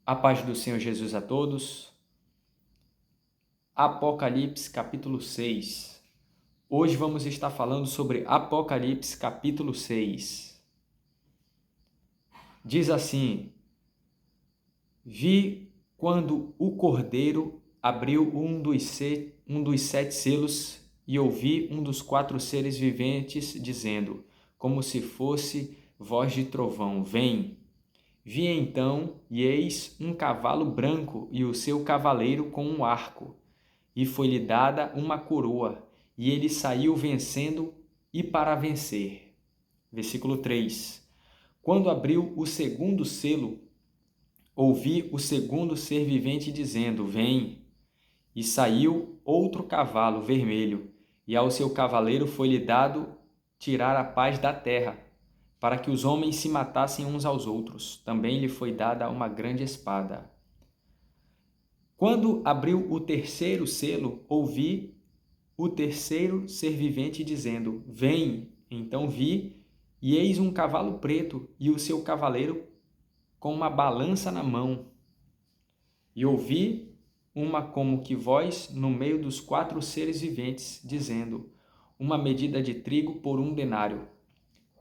A paz do Senhor Jesus a todos. Apocalipse capítulo 6. Hoje vamos estar falando sobre Apocalipse capítulo 6. Diz assim: Vi quando o Cordeiro abriu um dos 7 selos e ouvi um dos 4 seres viventes dizendo, como se fosse voz de trovão: Vem! Vi então, e eis um cavalo branco e o seu cavaleiro com um arco, e foi-lhe dada uma coroa, e ele saiu vencendo e para vencer. Versículo 3. Quando abriu o segundo selo, ouvi o segundo ser vivente dizendo, Vem! E saiu outro cavalo vermelho, e ao seu cavaleiro foi-lhe dado tirar a paz da terra, para que os homens se matassem uns aos outros. Também lhe foi dada uma grande espada. Quando abriu o terceiro selo, ouvi o terceiro ser vivente dizendo, Vem! Então vi, e eis um cavalo preto, e o seu cavaleiro com uma balança na mão. E ouvi uma como que voz no meio dos 4 seres viventes, dizendo, uma medida de trigo por 1 denário,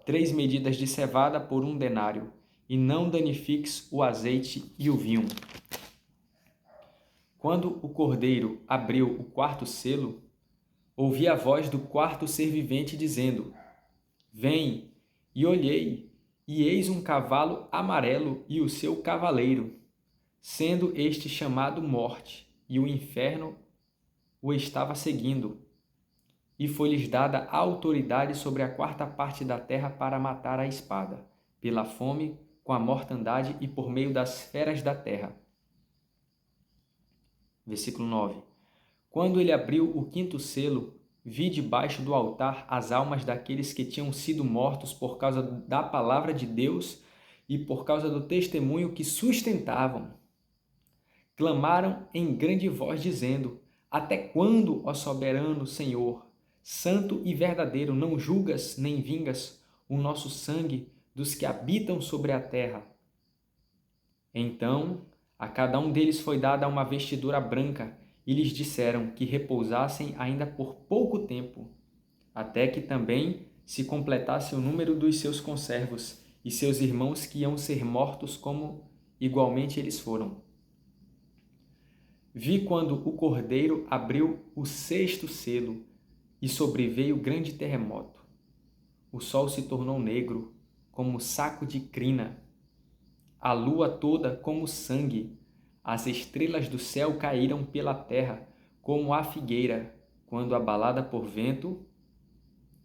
3 medidas de cevada por 1 denário, e não danifiques o azeite e o vinho. Quando o Cordeiro abriu o 4º selo, ouvi a voz do 4º ser vivente dizendo, Vem! E olhei, e eis um cavalo amarelo e o seu cavaleiro, sendo este chamado Morte, e o inferno o estava seguindo. E foi-lhes dada a autoridade sobre a 4ª parte da terra para matar a espada, pela fome, com a mortandade e por meio das feras da terra. Versículo 9. Quando ele abriu o 5º selo, vi debaixo do altar as almas daqueles que tinham sido mortos por causa da palavra de Deus e por causa do testemunho que sustentavam. Clamaram em grande voz, dizendo, Até quando, ó soberano Senhor, santo e verdadeiro, não julgas nem vingas o nosso sangue dos que habitam sobre a terra? Então, a cada um deles foi dada uma vestidura branca, e lhes disseram que repousassem ainda por pouco tempo, até que também se completasse o número dos seus conservos e seus irmãos que iam ser mortos como igualmente eles foram. Vi quando o Cordeiro abriu o 6º selo e sobreveio grande terremoto. O sol se tornou negro, como saco de crina, a lua toda como sangue, as estrelas do céu caíram pela terra, como a figueira, quando abalada por vento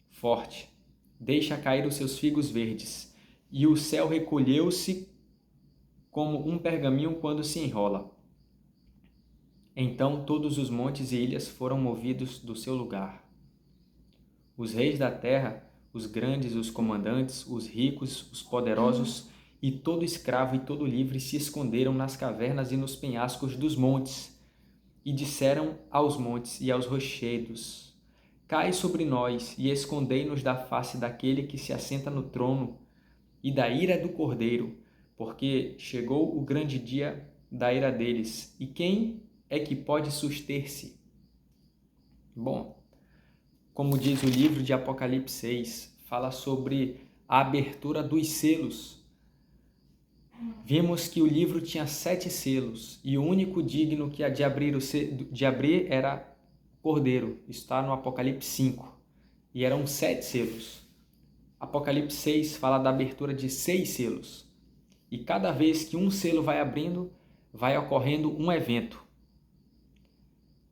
forte, deixa cair os seus figos verdes, e o céu recolheu-se como um pergaminho quando se enrola. Então todos os montes e ilhas foram movidos do seu lugar. Os reis da terra, os grandes, os comandantes, os ricos, os poderosos, e todo escravo e todo livre se esconderam nas cavernas e nos penhascos dos montes, e disseram aos montes e aos rochedos, Cai sobre nós e escondei-nos da face daquele que se assenta no trono e da ira do Cordeiro, porque chegou o grande dia da ira deles. E quem é que pode suster-se? Bom, como diz o livro de Apocalipse 6, fala sobre a abertura dos selos. Vimos que o livro tinha 7 selos e o único digno que de abrir era o Cordeiro. Está no Apocalipse 5. E eram 7 selos. Apocalipse 6 fala da abertura de 6 selos. E cada vez que um selo vai abrindo, vai ocorrendo um evento.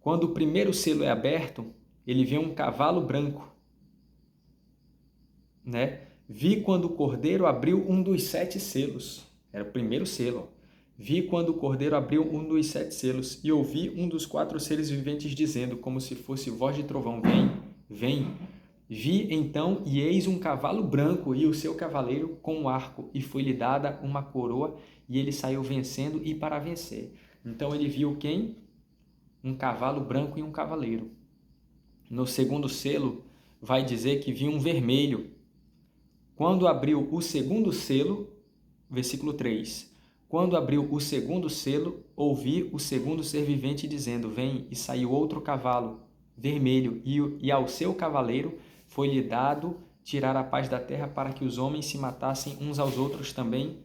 Quando o primeiro selo é aberto, ele vê um cavalo branco, Vi quando o Cordeiro abriu um dos 7 selos. Era o primeiro selo. Vi quando o Cordeiro abriu um dos 7 selos e ouvi um dos 4 seres viventes dizendo, como se fosse voz de trovão, Vem, vem. Vi então, e eis um cavalo branco e o seu cavaleiro com um arco, e foi-lhe dada uma coroa, e ele saiu vencendo e para vencer. Então ele viu quem? Um cavalo branco e um cavaleiro. No segundo selo, vai dizer que viu um vermelho. Quando abriu o segundo selo, versículo 3, Quando abriu o segundo selo, ouvi o segundo ser vivente dizendo: Vem, e saiu outro cavalo, vermelho, e ao seu cavaleiro foi-lhe dado tirar a paz da terra para que os homens se matassem uns aos outros também.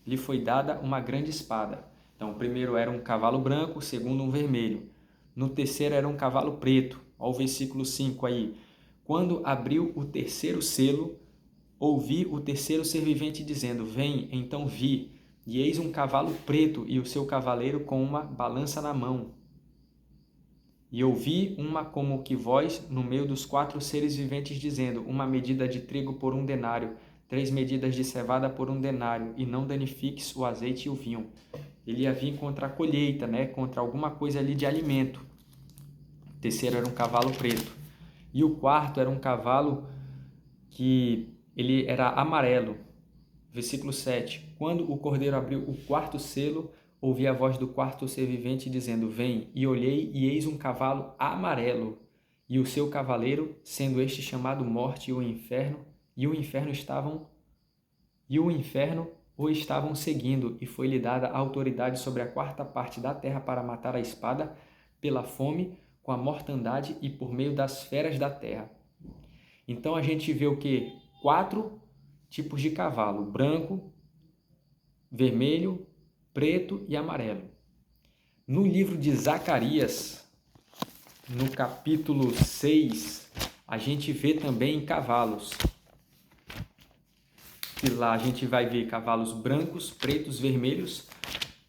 Lhe foi dada uma grande espada. Então, o primeiro era um cavalo branco, o segundo um vermelho. No terceiro era um cavalo preto. Olha o versículo 5 aí. Quando abriu o terceiro selo, ouvi o terceiro ser vivente dizendo: Vem, então vi. E eis um cavalo preto e o seu cavaleiro com uma balança na mão. E ouvi uma como que voz no meio dos 4 seres viventes dizendo: Uma medida de trigo por 1 denário, 3 medidas de cevada por 1 denário, e não danifiques o azeite e o vinho. Ele ia vir contra a colheita, né? Contra alguma coisa ali de alimento. O terceiro era um cavalo preto. E o quarto era um cavalo que ele era amarelo. Versículo 7. Quando o cordeiro abriu o quarto selo, ouvi a voz do quarto ser vivente dizendo: Vem, e olhei, e eis um cavalo amarelo, e o seu cavaleiro, sendo este chamado Morte e o Inferno o estavam seguindo, e foi-lhe dada a autoridade sobre a quarta parte da terra para matar a espada, pela fome, com a mortandade e por meio das feras da terra. Então a gente vê o quê? 4 tipos de cavalo: branco, vermelho, preto e amarelo. No livro de Zacarias, no capítulo 6, a gente vê também cavalos. E lá a gente vai ver cavalos brancos, pretos, vermelhos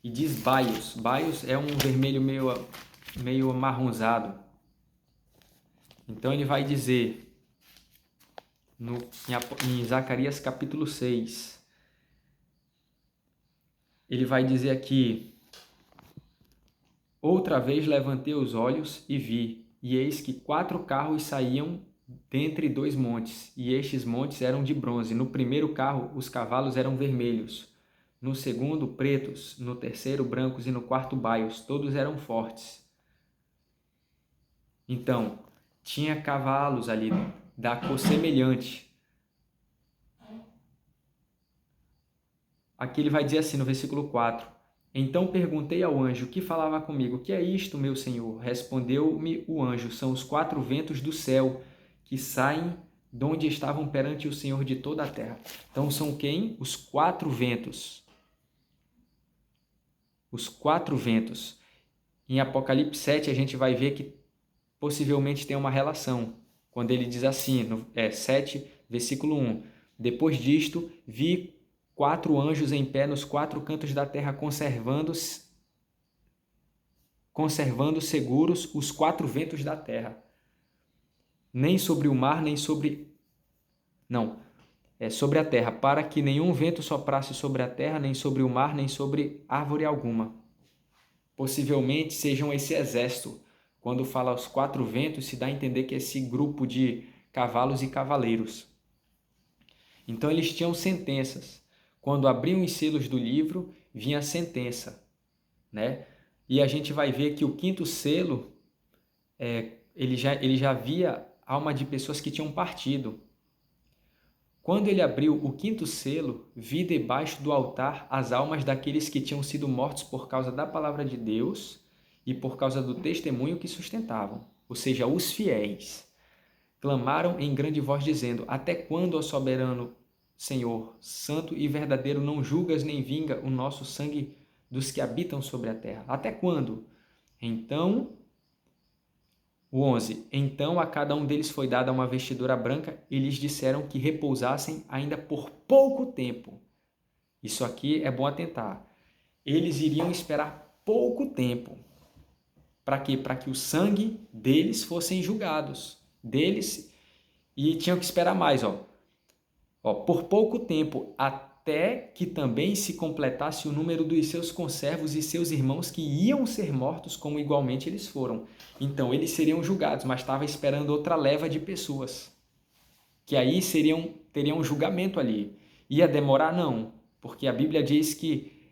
e diz baios. Baios é um vermelho meio amarronzado. Então ele vai dizer em Zacarias capítulo 6, ele vai dizer aqui: Outra vez levantei os olhos e vi, e eis que 4 carros saíam dentre 2 montes, e estes montes eram de bronze. No primeiro carro os cavalos eram vermelhos, no segundo pretos, no terceiro brancos e no quarto baios, todos eram fortes. Então, tinha cavalos ali da cor semelhante. Aqui ele vai dizer assim no versículo 4: Então perguntei ao anjo que falava comigo: Que é isto, meu senhor? Respondeu-me o anjo: São os 4 ventos do céu que saem de onde estavam perante o Senhor de toda a terra. Então são quem? Os 4 ventos. Os 4 ventos. Em Apocalipse 7 a gente vai ver que possivelmente tem uma relação. Quando ele diz assim, no 7, versículo 1: Depois disto, vi 4 anjos em pé nos 4 cantos da terra, conservando seguros os 4 ventos da terra. Nem sobre o mar, nem sobre... Não, sobre a terra, para que nenhum vento soprasse sobre a terra, nem sobre o mar, nem sobre árvore alguma. Possivelmente sejam esse exército. Quando fala os 4 ventos, se dá a entender que é esse grupo de cavalos e cavaleiros. Então eles tinham sentenças. Quando abriam os selos do livro, vinha a sentença, né? E a gente vai ver que o 5º selo, ele já via alma de pessoas que tinham partido. Quando ele abriu o 5º selo, vi debaixo do altar as almas daqueles que tinham sido mortos por causa da palavra de Deus e por causa do testemunho que sustentavam, ou seja, os fiéis. Clamaram em grande voz dizendo: Até quando, ó soberano Senhor, santo e verdadeiro, não julgas nem vinga o nosso sangue dos que habitam sobre a terra? Até quando? Então, o 11. Então a cada um deles foi dada uma vestidura branca e lhes disseram que repousassem ainda por pouco tempo. Isso aqui é bom atentar. Eles iriam esperar pouco tempo. Para quê? Para que o sangue deles fossem julgados. Deles, e tinham que esperar mais, por pouco tempo, até que também se completasse o número dos seus conservos e seus irmãos que iam ser mortos, como igualmente eles foram. Então, eles seriam julgados, mas estava esperando outra leva de pessoas, que aí teriam um julgamento ali. Ia demorar? Não, porque a Bíblia diz que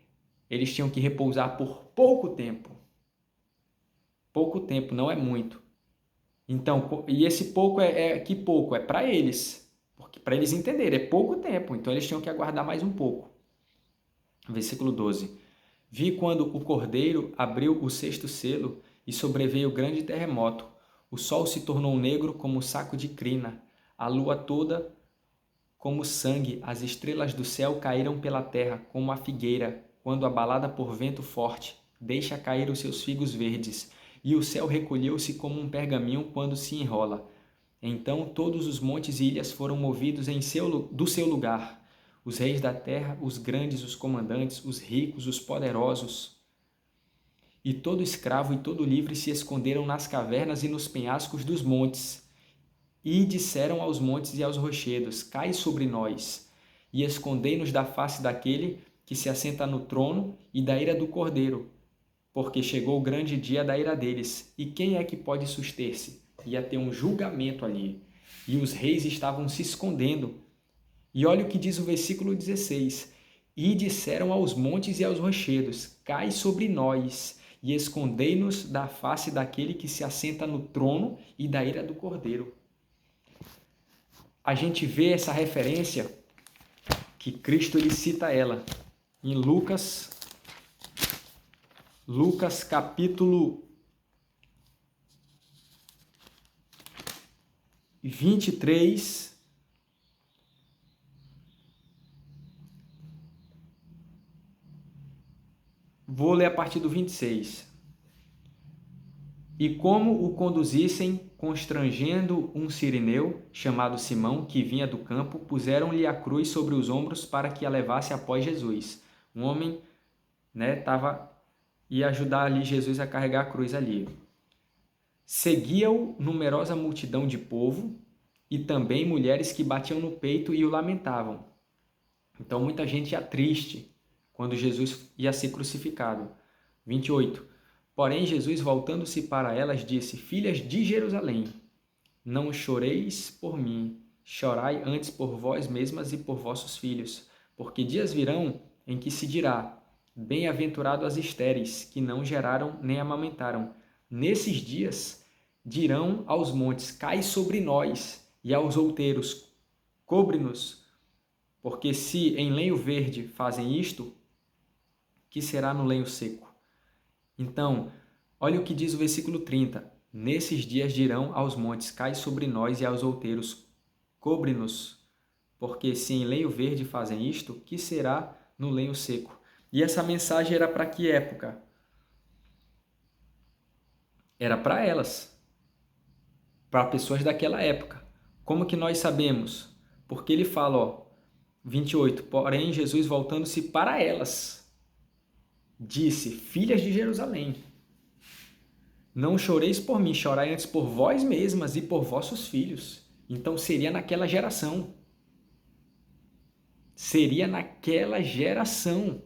eles tinham que repousar por pouco tempo. Pouco tempo, não é muito. Então, e esse pouco que pouco? É para eles. Porque para eles entenderem, é pouco tempo, então eles tinham que aguardar mais um pouco. Versículo 12. Vi quando o Cordeiro abriu o sexto selo e sobreveio grande terremoto. O sol se tornou negro como saco de crina, a lua toda como sangue, as estrelas do céu caíram pela terra como a figueira, quando abalada por vento forte, deixa cair os seus figos verdes, e o céu recolheu-se como um pergaminho quando se enrola. Então todos os montes e ilhas foram movidos do seu lugar. Os reis da terra, os grandes, os comandantes, os ricos, os poderosos. E todo escravo e todo livre se esconderam nas cavernas e nos penhascos dos montes. E disseram aos montes e aos rochedos: Cai sobre nós, e escondei-nos da face daquele que se assenta no trono e da ira do Cordeiro, porque chegou o grande dia da ira deles. E quem é que pode suster-se? Ia ter um julgamento ali. E os reis estavam se escondendo. E olha o que diz o versículo 16. E disseram aos montes e aos rochedos: Cai sobre nós, e escondei-nos da face daquele que se assenta no trono e da ira do Cordeiro. A gente vê essa referência que Cristo ele cita ela em Lucas capítulo 23, vou ler a partir do 26. E como o conduzissem, constrangendo um cireneu, chamado Simão, que vinha do campo, puseram-lhe a cruz sobre os ombros para que a levasse após Jesus. Um homem, ia ajudar ali Jesus a carregar a cruz ali. Seguia-o numerosa multidão de povo e também mulheres que batiam no peito e o lamentavam. Então muita gente ia triste quando Jesus ia ser crucificado. 28. Porém, Jesus, voltando-se para elas, disse: Filhas de Jerusalém, não choreis por mim, chorai antes por vós mesmas e por vossos filhos, porque dias virão em que se dirá: Bem-aventurado as estéreis, que não geraram nem amamentaram. Nesses dias dirão aos montes: Cai sobre nós, e aos outeiros: Cobre-nos, porque se em lenho verde fazem isto, que será no lenho seco? Então, olha o que diz o versículo 30. Nesses dias dirão aos montes: Cai sobre nós, e aos outeiros: Cobre-nos, porque se em lenho verde fazem isto, que será no lenho seco? E essa mensagem era para que época? Era para elas, para pessoas daquela época. Como que nós sabemos? Porque ele fala, 28, porém Jesus, voltando-se para elas, disse: Filhas de Jerusalém, não choreis por mim, chorai antes por vós mesmas e por vossos filhos. Então seria naquela geração. Seria naquela geração.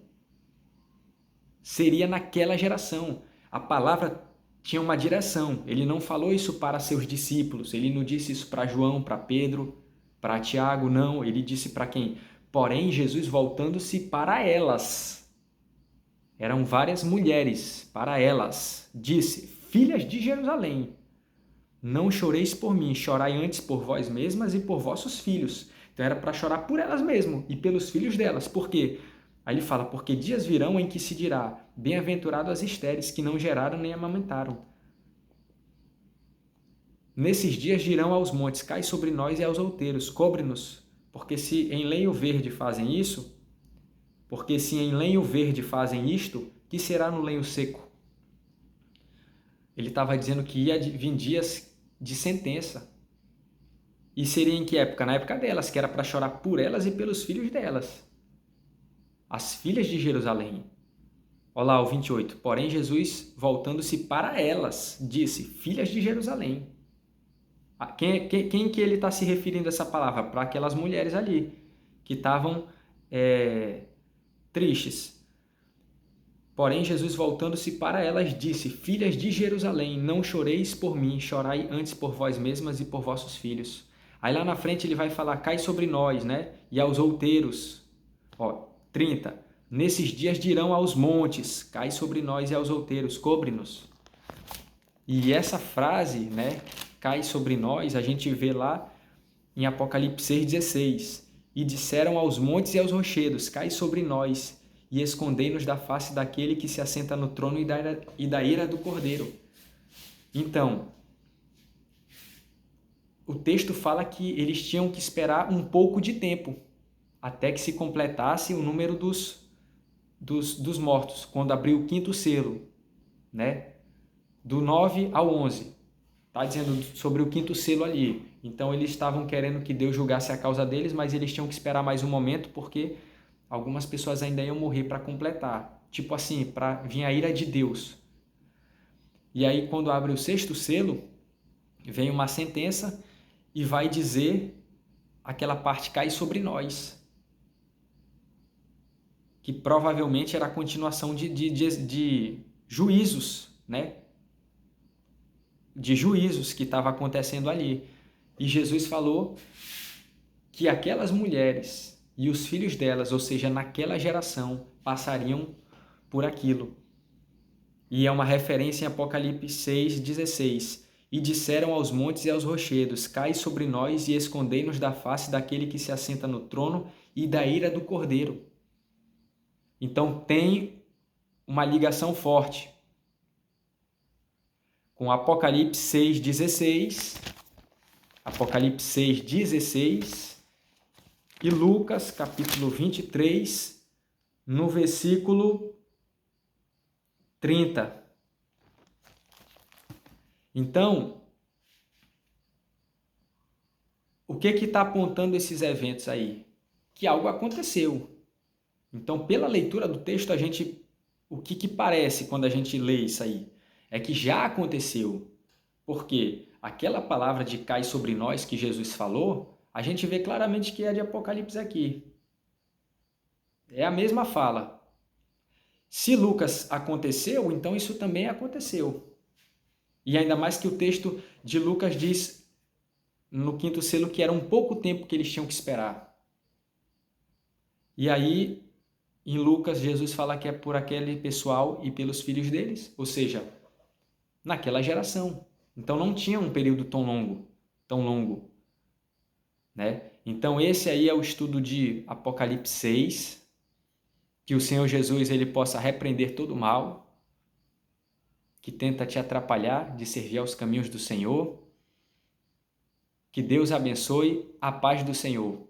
Seria naquela geração. A palavra tinha uma direção. Ele não falou isso para seus discípulos. Ele não disse isso para João, para Pedro, para Tiago, não. Ele disse para quem? Porém, Jesus, voltando-se para elas. Eram várias mulheres. Para elas, disse: Filhas de Jerusalém, não choreis por mim, chorai antes por vós mesmas e por vossos filhos. Então era para chorar por elas mesmas e pelos filhos delas. Por quê? Aí ele fala: porque dias virão em que se dirá: Bem-aventurado as estéreis, que não geraram nem amamentaram. Nesses dias dirão aos montes: Cai sobre nós, e aos outeiros: Cobre-nos, porque se em lenho verde fazem isso, porque se em lenho verde fazem isto, que será no lenho seco? Ele estava dizendo que ia vir dias de sentença. E seria em que época? Na época delas, que era para chorar por elas e pelos filhos delas. As filhas de Jerusalém. Olha lá o 28. Porém, Jesus, voltando-se para elas, disse: Filhas de Jerusalém. Quem que ele está se referindo a essa palavra? Para aquelas mulheres ali, que estavam tristes. Porém, Jesus, voltando-se para elas, disse: Filhas de Jerusalém, não choreis por mim, chorai antes por vós mesmas e por vossos filhos. Aí lá na frente ele vai falar: Cai sobre nós, né? E aos outeiros. 30. Nesses dias dirão aos montes: Cai sobre nós, e aos outeiros: Cobre-nos. E essa frase, né? Cai sobre nós, a gente vê lá em Apocalipse 6,16. E disseram aos montes e aos rochedos: Cai sobre nós, e escondei-nos da face daquele que se assenta no trono e da ira do Cordeiro. Então, o texto fala que eles tinham que esperar um pouco de tempo, até que se completasse o número dos mortos, quando abriu o quinto selo, né? Do 9 ao 11. Está dizendo sobre o quinto selo ali. Então eles estavam querendo que Deus julgasse a causa deles, mas eles tinham que esperar mais um momento, porque algumas pessoas ainda iam morrer para completar. Tipo assim, para vir a ira de Deus. E aí quando abre o sexto selo, vem uma sentença e vai dizer, aquela parte cai sobre nós, que provavelmente era a continuação de juízos, né? De juízos que estava acontecendo ali. E Jesus falou que aquelas mulheres e os filhos delas, ou seja, naquela geração, passariam por aquilo. E é uma referência em Apocalipse 6:16. E disseram aos montes e aos rochedos, cai sobre nós e escondei-nos da face daquele que se assenta no trono e da ira do Cordeiro. Então tem uma ligação forte com Apocalipse 6:16, Apocalipse 6:16 e Lucas capítulo 23, no versículo 30. Então, o que está apontando esses eventos aí? Que algo aconteceu. Então, pela leitura do texto, o que parece quando a gente lê isso aí? É que já aconteceu. Porque aquela palavra de cai sobre nós que Jesus falou, a gente vê claramente que é de Apocalipse aqui. É a mesma fala. Se Lucas aconteceu, então isso também aconteceu. E ainda mais que o texto de Lucas diz no quinto selo que era um pouco tempo que eles tinham que esperar. E aí, em Lucas, Jesus fala que é por aquele pessoal e pelos filhos deles, ou seja, naquela geração. Então não tinha um período tão longo, né? Então esse aí é o estudo de Apocalipse 6, que o Senhor Jesus ele possa repreender todo o mal que tenta te atrapalhar de servir aos caminhos do Senhor. Que Deus abençoe, a paz do Senhor.